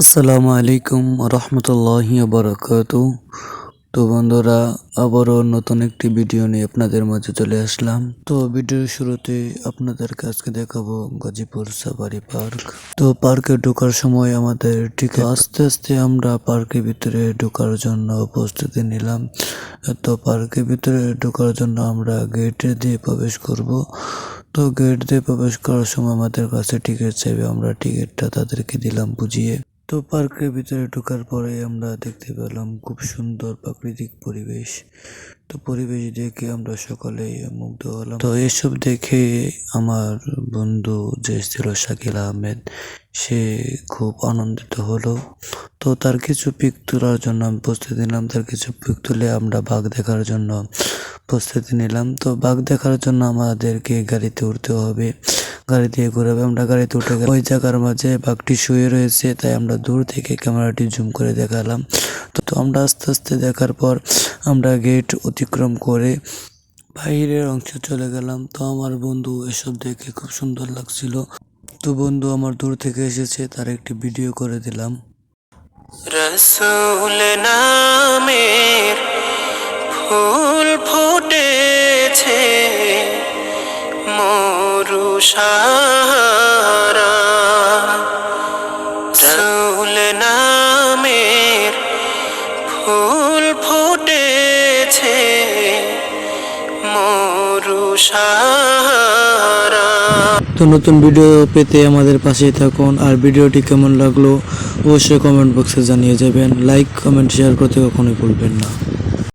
আসসালামু আলাইকুম রহমতুল্লাহি বারাকাতু। তো বন্ধুরা, আবারও নতুন একটি ভিডিও নিয়ে আপনাদের মাঝে চলে আসলাম। তো ভিডিওর শুরুতে আপনাদেরকে আজকে দেখাবো গাজীপুর সাফারি পার্ক। তো পার্কে ঢোকার সময় আমাদের ঠিক আস্তে আস্তে আমরা পার্কের ভিতরে ঢোকার জন্য প্রস্তুতি নিলাম। তো পার্কের ভিতরে ঢোকার জন্য আমরা গেট দিয়ে প্রবেশ করব। তো গেট দিয়ে প্রবেশ করার সময় আমাদের কাছে টিকিট চাইবে, আমরা টিকিটটা তাদেরকে দিলাম বুঝিয়ে। তো পার্কের ভিতরে ঢোকার পরে আমরা দেখতে পেলাম খুব সুন্দর প্রাকৃতিক পরিবেশ। তো পরিবেশ দেখে আমরা সকলেই মুগ্ধ হলাম। তো এসব দেখে আমার বন্ধু যে ছিল শাকিল আহমেদ, সে খুব আনন্দিত হলো। তো তার কিছু পিক তোলার জন্য আমি প্রস্তুতি নিলাম। তার কিছু পিক তুলে আমরা বাঘ দেখার জন্য প্রস্তুতি নিলাম। তো বাঘ দেখার জন্য আমাদেরকে গাড়িতে উঠতে হবে, গাড়ি দিয়ে ঘুরাবে। আমরা গাড়িতে উঠে গেলাম, ওই জায়গার মাঝে বাঘটি শুয়ে রয়েছে, তাই আমরা দূর থেকে ক্যামেরাটি জুম করে দেখালাম। তো আমরা আস্তে আস্তে দেখার পর আমরা গেট অতিক্রম করে বাইরের অংশে চলে গেলাম। তো আমার বন্ধু এসব দেখে খুব সুন্দর লাগছিল। তো বন্ধু আমার দূর থেকে এসেছে, তার একটি ভিডিও করে দিলাম। রসুল নামের ফুল ফুটেছে মরু সাহারা, রসুল নামের ফুল ফুটেছে মরু সাহারা। তো নতুন ভিডিও পেতে আমাদের পাশেই থাকুন। আর ভিডিওটি কেমন লাগলো অবশ্যই কমেন্ট বক্সে জানিয়ে যাবেন। লাইক, কমেন্ট, শেয়ার করতে কখনোই ভুলবেন না।